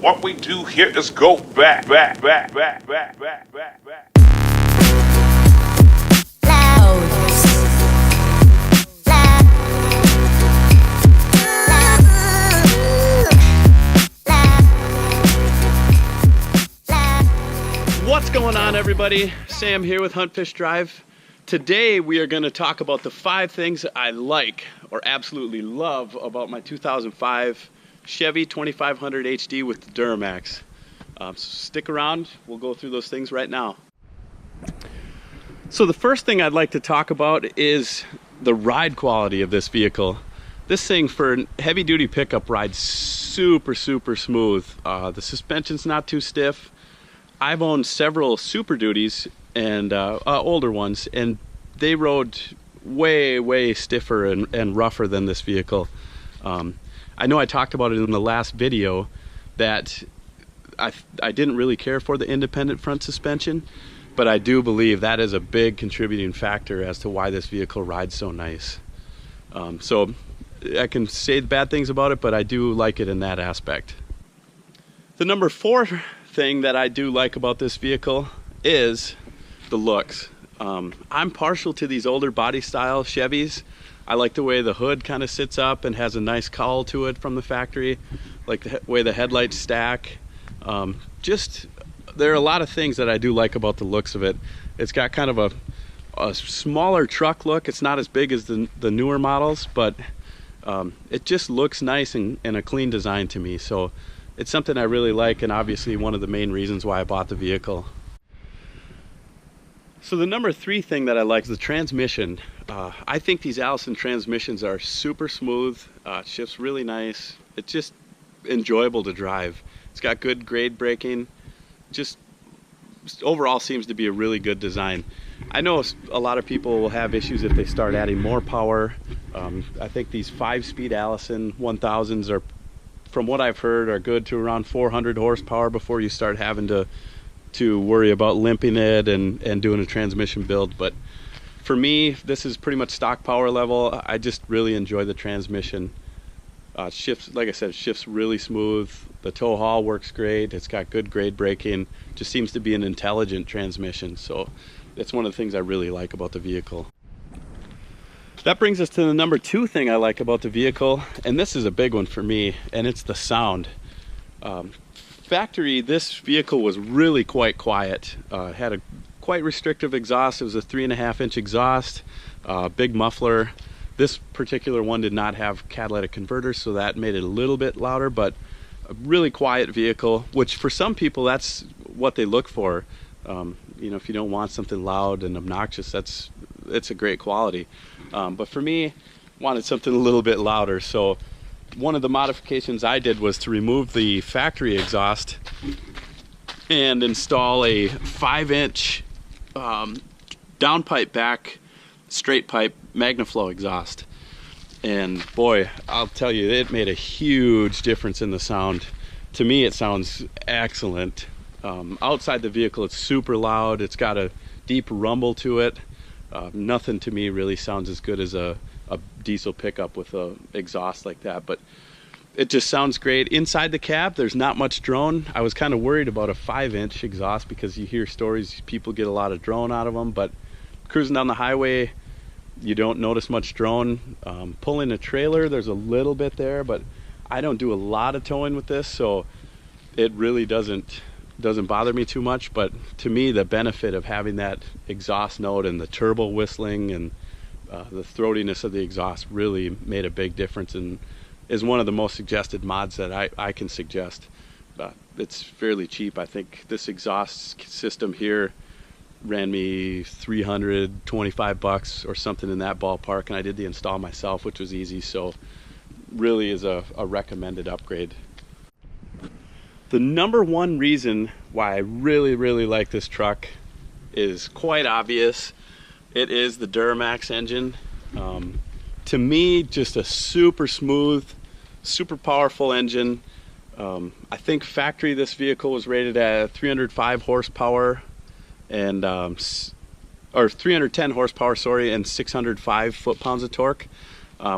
What we do here is go back. What's going on, everybody? Sam here with Hunt Fish Drive. Today we are going to talk about the 5 things I like or absolutely love about my 2005 Chevy 2500 HD with the Duramax. So stick around, we'll go through those things right now. So the first thing I'd like to talk about is the ride quality of this vehicle. This thing for a heavy duty pickup rides super smooth. The suspension's not too stiff. I've owned several Super Duties and older ones, and they rode way stiffer and rougher than this vehicle. I know I talked about it in the last video that I didn't really care for the independent front suspension, but I do believe that is a big contributing factor as to why this vehicle rides so nice. So I can say bad things about it, but I do like it in that aspect. The number 4 thing that I do like about this vehicle is the looks. I'm partial to these older body style Chevys. I like the way the hood kind of sits up and has a nice cowl to it from the factory, like the way the headlights stack. There are a lot of things that I do like about the looks of it. It's got kind of a smaller truck look. It's not as big as the newer models, but it just looks nice and a clean design to me. So it's something I really like, and obviously one of the main reasons why I bought the vehicle. So the number 3 thing that I like is the transmission. I think these Allison transmissions are super smooth. It shifts really nice. It's just enjoyable to drive. It's got good grade braking. Just overall seems to be a really good design. I know a lot of people will have issues if they start adding more power. I think these 5-speed Allison 1000s are, from what I've heard, are good to around 400 horsepower before you start having to worry about limping it and doing a transmission build. But for me, this is pretty much stock power level. I just really enjoy the transmission. Shifts, like I said, shifts really smooth. The tow haul works great. It's got good grade braking. Just seems to be an intelligent transmission. So it's one of the things I really like about the vehicle. That brings us to the number 2 thing I like about the vehicle, and this is a big one for me, and it's the sound. Factory, this vehicle was really quite quiet. Had a quite restrictive exhaust. It was a 3.5-inch exhaust, big muffler. This particular one did not have catalytic converters, so that made it a little bit louder, but a really quiet vehicle, which for some people that's what they look for. You know, if you don't want something loud and obnoxious, it's a great quality. But for me, wanted something a little bit louder, so one of the modifications I did was to remove the factory exhaust and install a 5-inch downpipe back straight pipe MagnaFlow exhaust. And boy, I'll tell you, it made a huge difference in the sound. To me, it sounds excellent. Outside the vehicle, it's super loud. It's got a deep rumble to it. Nothing to me really sounds as good as a diesel pickup with a exhaust like that, but it just sounds great. Inside the cab, there's not much drone. I was kind of worried about a 5-inch exhaust because you hear stories people get a lot of drone out of them, but cruising down the highway, you don't notice much drone. Pulling a trailer, there's a little bit there, but I don't do a lot of towing with this, so it really doesn't bother me too much. But to me, the benefit of having that exhaust note and the turbo whistling and the throatiness of the exhaust really made a big difference, and is one of the most suggested mods that I can suggest. It's fairly cheap. I think this exhaust system here ran me $325 or something in that ballpark, and I did the install myself, which was easy, so really is a recommended upgrade. The number 1 reason why I really like this truck is quite obvious. It is the Duramax engine. To me, just a super smooth, super powerful engine. I think factory this vehicle was rated at 305 horsepower and or 310 horsepower, sorry, and 605 foot-pounds of torque,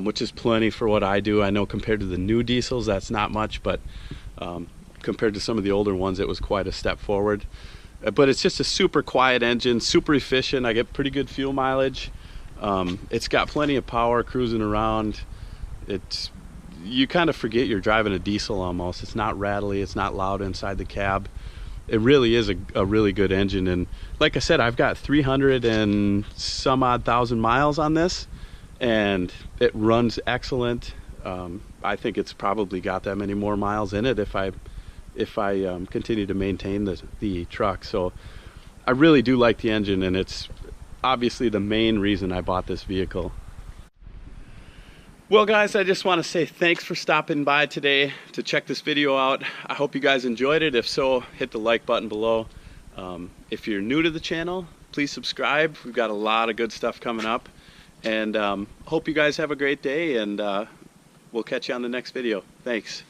which is plenty for what I do. I know compared to the new diesels, that's not much, but compared to some of the older ones, it was quite a step forward. But it's just a super quiet engine, super efficient. I get pretty good fuel mileage. It's got plenty of power cruising around. You kind of forget you're driving a diesel almost. It's not rattly, it's not loud inside the cab. It really is a really good engine. And like I said, I've got 300 and some odd thousand miles on this, and it runs excellent. I think it's probably got that many more miles in it if I continue to maintain the truck. So I really do like the engine, and it's obviously the main reason I bought this vehicle. Well guys, I just want to say thanks for stopping by today to check this video out. I hope you guys enjoyed it. If so, hit the like button below. If you're new to the channel, please subscribe. We've got a lot of good stuff coming up, and hope you guys have a great day, and we'll catch you on the next video. Thanks.